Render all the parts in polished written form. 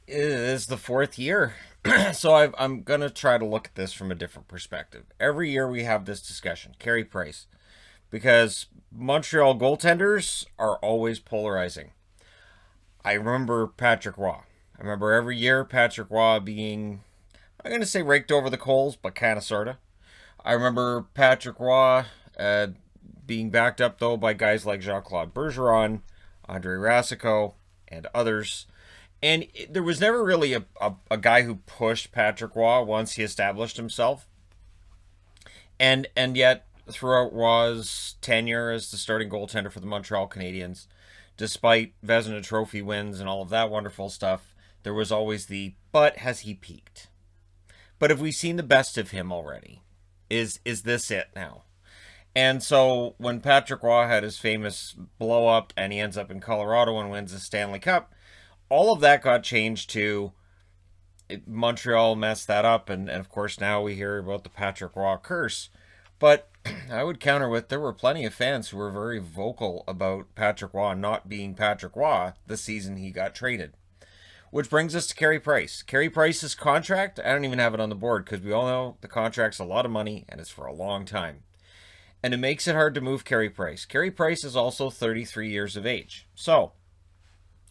It is the fourth year. So I'm going to try to look at this from a different perspective. Every year we have this discussion, Carey Price, because Montreal goaltenders are always polarizing. I remember Patrick Roy. I remember every year Patrick Roy being, I'm going to say raked over the coals, but kind of, sort of. I remember Patrick Roy being backed up, though, by guys like Jean-Claude Bergeron, Andre Racicot, and others. And there was never really a guy who pushed Patrick Roy once he established himself. And yet, throughout Roy's tenure as the starting goaltender for the Montreal Canadiens, despite Vezina Trophy wins and all of that wonderful stuff, there was always but has he peaked? But have we seen the best of him already? Is this it now? And so when Patrick Roy had his famous blow up and he ends up in Colorado and wins the Stanley Cup, all of that got changed to Montreal messed that up, and of course now we hear about the Patrick Roy curse. But I would counter with there were plenty of fans who were very vocal about Patrick Roy not being Patrick Roy the season he got traded. Which brings us to Carey Price. Carey Price's contract, I don't even have it on the board because we all know the contract's a lot of money and it's for a long time. And it makes it hard to move Carey Price. Carey Price is also 33 years of age. So,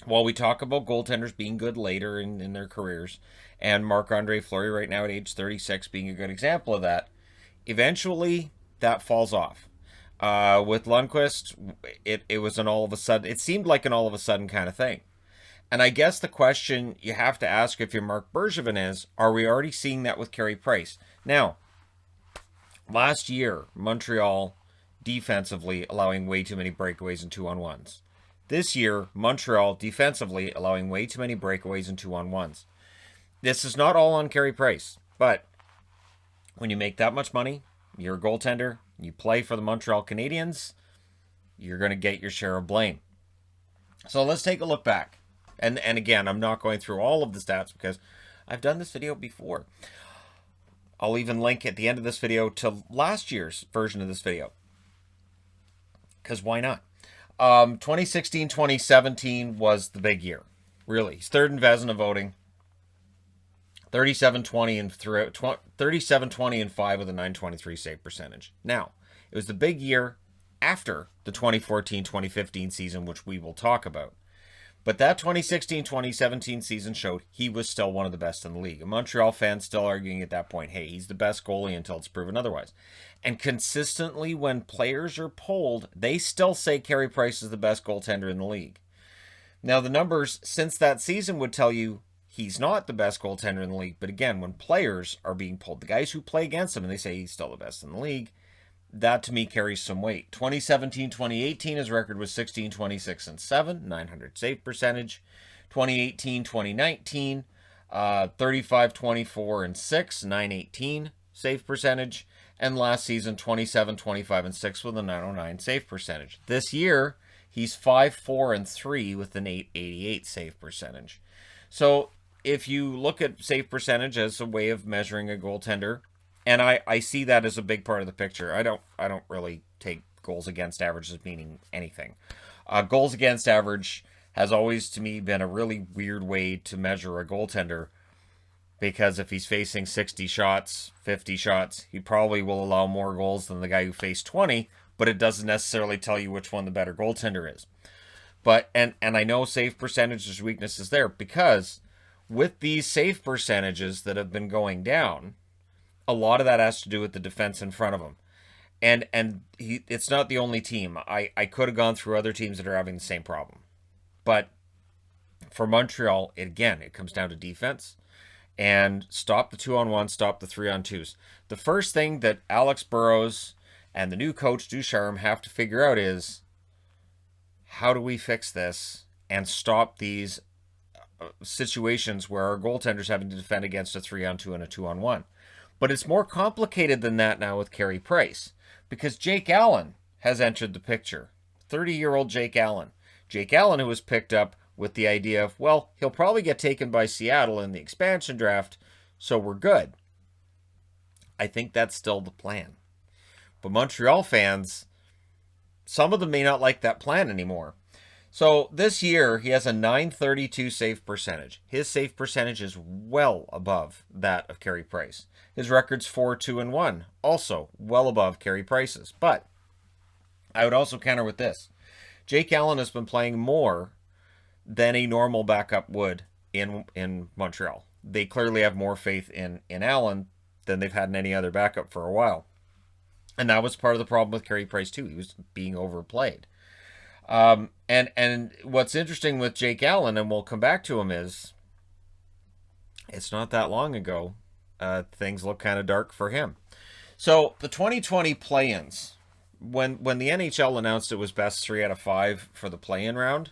while we talk about goaltenders being good later in their careers, and Marc-Andre Fleury right now at age 36 being a good example of that, eventually that falls off. With Lundqvist, it was an all of a sudden, it seemed like an all of a sudden kind of thing. And I guess the question you have to ask if you're Marc Bergevin is, are we already seeing that with Carey Price? Now, last year, Montreal defensively allowing way too many breakaways and 2-on-1s. This year, Montreal defensively allowing way too many breakaways and 2-on-1s. This is not all on Carey Price, but when you make that much money, you're a goaltender, you play for the Montreal Canadiens, you're going to get your share of blame. So let's take a look back. And again, I'm not going through all of the stats because I've done this video before. I'll even link at the end of this video to last year's version of this video. Because why not? 2016-2017 was the big year. Really. He's third in Vezina voting. 37-20 and 37-20 and 5 with a .923 save percentage. Now, it was the big year after the 2014-2015 season, which we will talk about. But that 2016-2017 season showed he was still one of the best in the league. And Montreal fans still arguing at that point, hey, he's the best goalie until it's proven otherwise. And consistently, when players are polled, they still say Carey Price is the best goaltender in the league. Now, the numbers since that season would tell you he's not the best goaltender in the league. But again, when players are being polled, the guys who play against him, and they say he's still the best in the league, that to me carries some weight. 2017-2018, his record was 16-26 and 7, 900 save percentage. 2018-2019, 35-24 and 6, 918 save percentage. And last season, 27-25 and 6 with a 909 save percentage. This year, he's 5-4 and 3 with an 888 save percentage. So if you look at save percentage as a way of measuring a goaltender, and I see that as a big part of the picture. I don't really take goals against average as meaning anything. Goals against average has always, to me, been a really weird way to measure a goaltender, because if he's facing 60 shots, 50 shots, he probably will allow more goals than the guy who faced 20, but it doesn't necessarily tell you which one the better goaltender is. But and I know save percentage, there's weaknesses there, because with these save percentages that have been going down, a lot of that has to do with the defense in front of him. And it's not the only team. I could have gone through other teams that are having the same problem. But for Montreal, it comes down to defense. And stop the 2-on-1, stop the 3-on-2s. The first thing that Alex Burrows and the new coach Ducharme have to figure out is, how do we fix this and stop these situations where our goaltender's having to defend against a 3-on-2 and a 2-on-1? But it's more complicated than that now with Carey Price, because Jake Allen has entered the picture. 30-year-old Jake Allen. Jake Allen, who was picked up with the idea of, well, he'll probably get taken by Seattle in the expansion draft, so we're good. I think that's still the plan. But Montreal fans, some of them may not like that plan anymore. So this year, he has a 932 save percentage. His save percentage is well above that of Carey Price. His record's 4-2-1, also well above Carey Price's. But I would also counter with this. Jake Allen has been playing more than a normal backup would in Montreal. They clearly have more faith in Allen than they've had in any other backup for a while. And that was part of the problem with Carey Price, too. He was being overplayed. And what's interesting with Jake Allen, and we'll come back to him, is it's not that long ago. Things look kind of dark for him. So the 2020 play-ins, when the NHL announced it was best 3 out of 5 for the play-in round,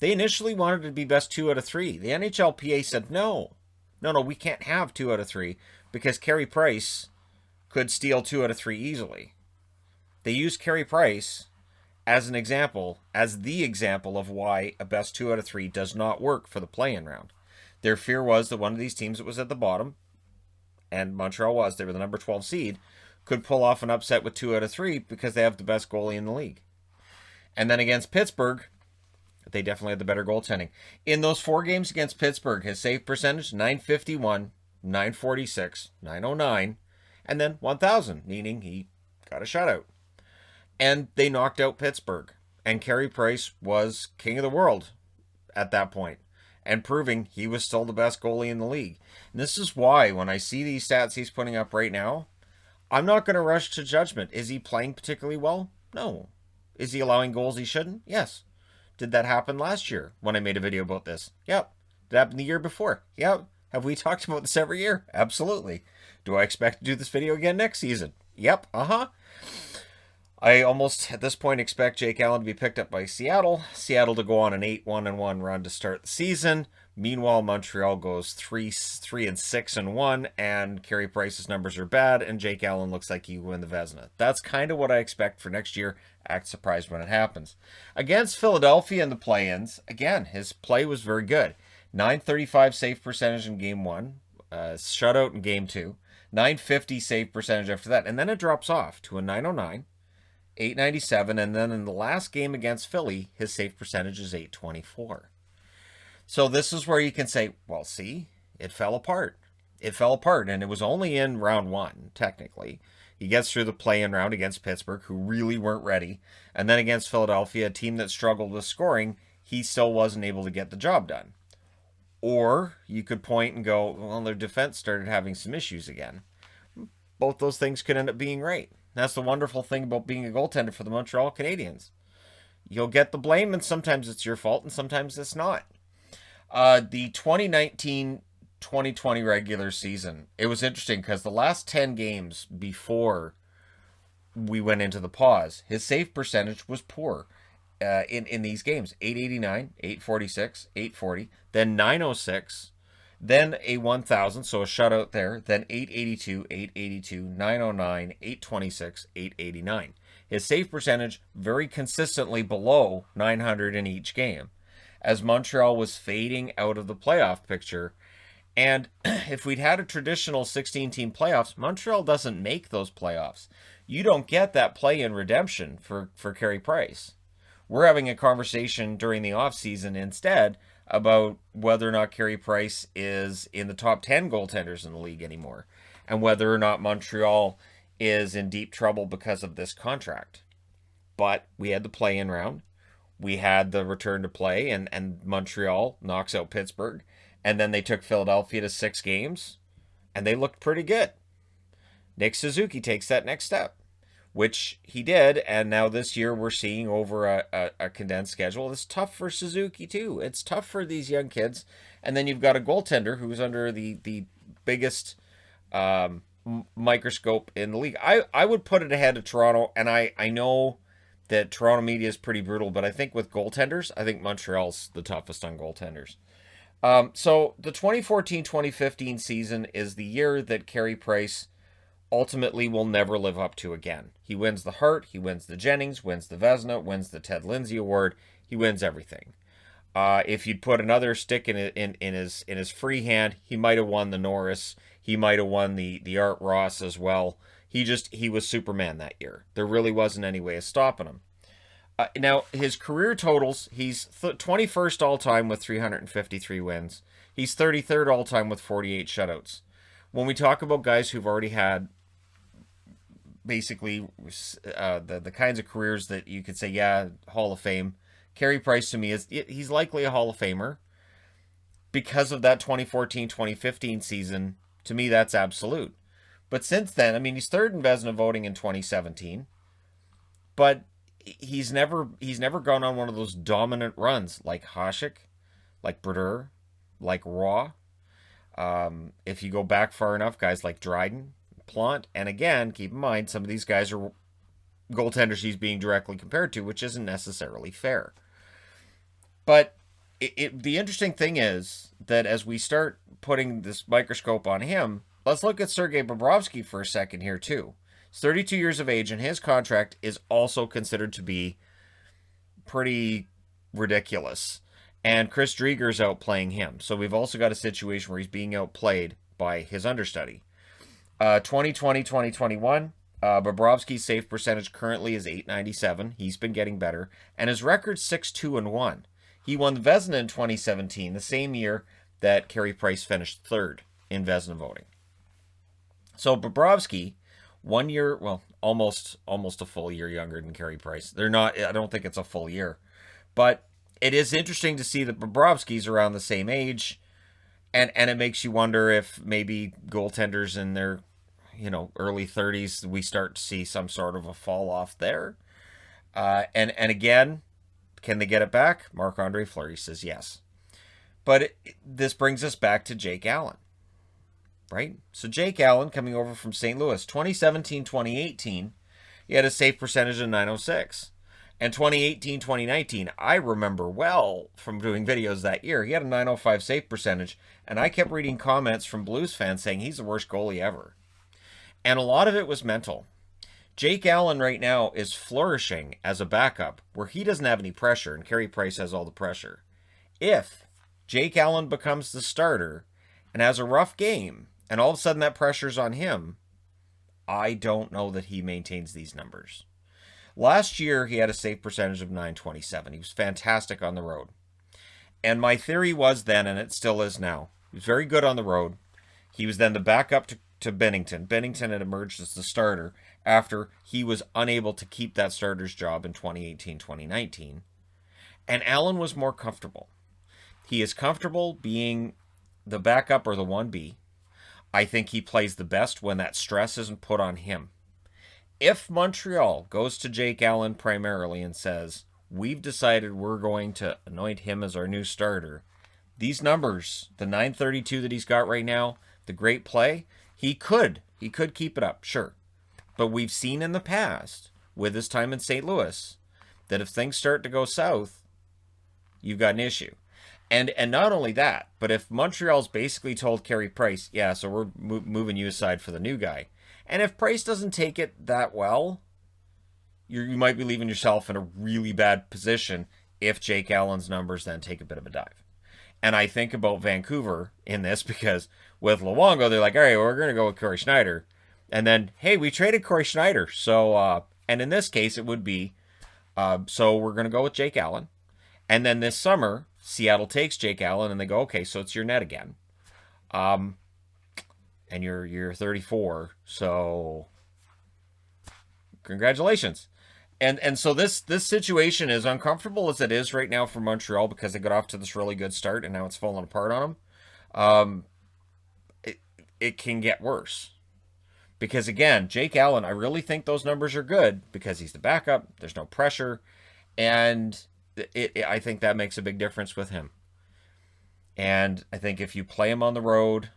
they initially wanted it to be best 2 out of 3. The NHLPA said no, we can't have 2 out of 3 because Carey Price could steal 2 out of 3 easily. They used Carey Price as an example, as the example of why a best 2 out of 3 does not work for the play-in round. Their fear was that one of these teams that was at the bottom, and Montreal was, they were the number 12 seed, could pull off an upset with 2 out of 3 because they have the best goalie in the league. And then against Pittsburgh, they definitely had the better goaltending. In those 4 games against Pittsburgh, his save percentage, 951, 946, 909, and then 1,000, meaning he got a shutout. And they knocked out Pittsburgh. And Carey Price was king of the world at that point, and proving he was still the best goalie in the league. And this is why, when I see these stats he's putting up right now, I'm not going to rush to judgment. Is he playing particularly well? No. Is he allowing goals he shouldn't? Yes. Did that happen last year when I made a video about this? Yep. Did it happen the year before? Yep. Have we talked about this every year? Absolutely. Do I expect to do this video again next season? Yep. I almost, at this point, expect Jake Allen to be picked up by Seattle. Seattle to go on an 8-1-1 run to start the season. Meanwhile, Montreal goes 3-6-1, and Carey Price's numbers are bad, and Jake Allen looks like he will win the Vezina. That's kind of what I expect for next year. Act surprised when it happens. Against Philadelphia in the play-ins, again, his play was very good. 935 save percentage in Game 1, shutout in Game 2, 950 save percentage after that, and then it drops off to a 909. 897, and then in the last game against Philly, his save percentage is 824. So this is where you can say, well, see, it fell apart. It fell apart, and it was only in round 1, technically. He gets through the play-in round against Pittsburgh, who really weren't ready, and then against Philadelphia, a team that struggled with scoring, he still wasn't able to get the job done. Or you could point and go, well, their defense started having some issues again. Both those things could end up being right. That's the wonderful thing about being a goaltender for the Montreal Canadiens. You'll get the blame, and sometimes it's your fault, and sometimes it's not. The 2019-2020 regular season, it was interesting because the last 10 games before we went into the pause, his save percentage was poor in these games. 889, 846, 840, then 906, then a 1,000, so a shutout there. Then 882, 882, 909, 826, 889. His save percentage very consistently below 900 in each game, as Montreal was fading out of the playoff picture. And if we'd had a traditional 16-team playoffs, Montreal doesn't make those playoffs. You don't get that play-in redemption for Carey Price. We're having a conversation during the offseason instead about whether or not Carey Price is in the top 10 goaltenders in the league anymore, and whether or not Montreal is in deep trouble because of this contract. But we had the play-in round. We had the return to play, and Montreal knocks out Pittsburgh, and then they took Philadelphia to 6 games, and they looked pretty good. Nick Suzuki takes that next step, which he did, and now this year we're seeing over a condensed schedule. It's tough for Suzuki, too. It's tough for these young kids. And then you've got a goaltender who's under the biggest microscope in the league. I would put it ahead of Toronto, and I know that Toronto media is pretty brutal, but I think with goaltenders, I think Montreal's the toughest on goaltenders. So the 2014-2015 season is the year that Carey Price ultimately will never live up to again. He wins the Hart, he wins the Jennings, wins the Vezina, wins the Ted Lindsay Award. He wins everything. If you'd put another stick in his free hand, he might have won the Norris. He might have won the Art Ross as well. He was Superman that year. There really wasn't any way of stopping him. Now, his career totals, he's 21st all-time with 353 wins. He's 33rd all-time with 48 shutouts. When we talk about guys who've already had basically the kinds of careers that you could say, yeah, Hall of Fame, Carey Price to me he's likely a Hall of Famer because of that 2014-2015 season. To me, that's absolute. But since then, I mean, he's third in Vezina voting in 2017, but he's never gone on one of those dominant runs like Hasek, like Brodeur, like Raw. If you go back far enough, guys like Dryden, Plant, and again, keep in mind, some of these guys are goaltenders he's being directly compared to, which isn't necessarily fair. But the interesting thing is that as we start putting this microscope on him, let's look at Sergei Bobrovsky for a second here too. He's 32 years of age, and his contract is also considered to be pretty ridiculous. And Chris Drieger's outplaying him. So we've also got a situation where he's being outplayed by his understudy. 2020-2021, Bobrovsky's save percentage currently is .897. He's been getting better. And his record's 6-2-1. He won the Vezina in 2017, the same year that Carey Price finished third in Vezina voting. So Bobrovsky, 1 year, well, almost a full year younger than Carey Price. They're not, I don't think it's a full year. But it is interesting to see that Bobrovsky's around the same age. And it makes you wonder if maybe goaltenders in their, early 30s, we start to see some sort of a fall off there. And again, can they get it back? Marc-Andre Fleury says yes. But this brings us back to Jake Allen, right? So Jake Allen coming over from St. Louis, 2017-2018, he had a save percentage of .906. And 2018-2019, I remember well from doing videos that year, he had a .905 save percentage, and I kept reading comments from Blues fans saying he's the worst goalie ever. And a lot of it was mental. Jake Allen right now is flourishing as a backup where he doesn't have any pressure and Carey Price has all the pressure. If Jake Allen becomes the starter and has a rough game and all of a sudden that pressure's on him, I don't know that he maintains these numbers. Last year, he had a save percentage of .927. He was fantastic on the road. And my theory was then, and it still is now, he was very good on the road. He was then the backup to Binnington. Binnington had emerged as the starter after he was unable to keep that starter's job in 2018-2019. And Allen was more comfortable. He is comfortable being the backup or the 1B. I think he plays the best when that stress isn't put on him. If Montreal goes to Jake Allen primarily and says, we've decided we're going to anoint him as our new starter, these numbers, the .932 that he's got right now, the great play, he could keep it up, sure. But we've seen in the past, with his time in St. Louis, that if things start to go south, you've got an issue. And not only that, but if Montreal's basically told Carey Price, yeah, so we're moving you aside for the new guy, and if Price doesn't take it that well, you might be leaving yourself in a really bad position if Jake Allen's numbers then take a bit of a dive. And I think about Vancouver in this because with Luongo, they're like, all right, we're going to go with Corey Schneider. And then, hey, we traded Corey Schneider. So, and in this case, it would be, so we're going to go with Jake Allen. And then this summer, Seattle takes Jake Allen and they go, okay, so it's your net again. And you're 34, so congratulations. And so this situation, as uncomfortable as it is right now for Montreal because they got off to this really good start and now it's falling apart on them, it can get worse. Because again, Jake Allen, I really think those numbers are good because he's the backup, there's no pressure, and I think that makes a big difference with him. And I think if you play him on the road,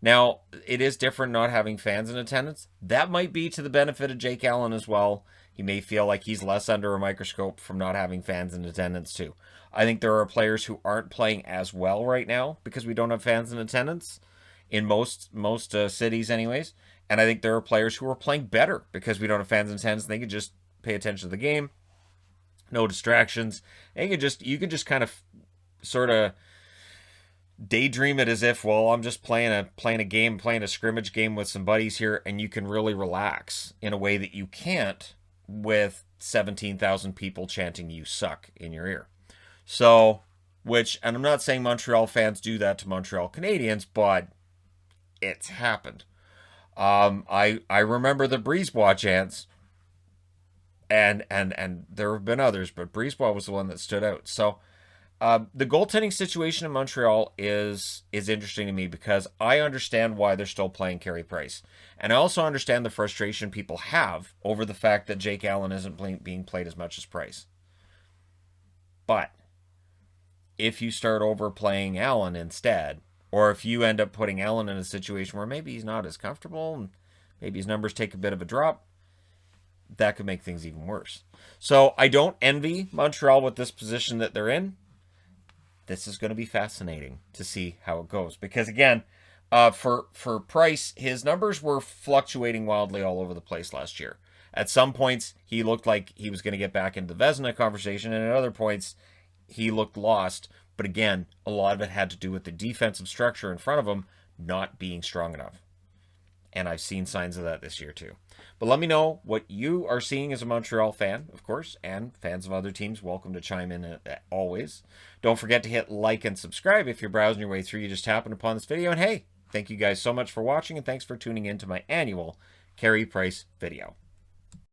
now, it is different not having fans in attendance. That might be to the benefit of Jake Allen as well. He may feel like he's less under a microscope from not having fans in attendance too. I think there are players who aren't playing as well right now because we don't have fans in attendance in most cities anyways. And I think there are players who are playing better because we don't have fans in attendance. They can just pay attention to the game. No distractions. And you can just kind of sort of daydream it as if, well, I'm just playing a scrimmage game with some buddies here, and you can really relax in a way that you can't with 17,000 people chanting "You suck" in your ear. So, and I'm not saying Montreal fans do that to Montreal Canadiens, but it's happened. I remember the Brisebois chants, and there have been others, but Brisebois was the one that stood out. So the goaltending situation in Montreal is interesting to me because I understand why they're still playing Carey Price, and I also understand the frustration people have over the fact that Jake Allen isn't being played as much as Price. But if you start overplaying Allen instead, or if you end up putting Allen in a situation where maybe he's not as comfortable and maybe his numbers take a bit of a drop, that could make things even worse. So I don't envy Montreal with this position that they're in. This is going to be fascinating to see how it goes. Because again, for Price, his numbers were fluctuating wildly all over the place last year. At some points, he looked like he was going to get back into the Vezina conversation, and at other points, he looked lost. But again, a lot of it had to do with the defensive structure in front of him not being strong enough. And I've seen signs of that this year too. But let me know what you are seeing as a Montreal fan, of course, and fans of other teams. Welcome to chime in always. Don't forget to hit like and subscribe if you're browsing your way through. You just happened upon this video. And hey, thank you guys so much for watching, and thanks for tuning in to my annual Carey Price video.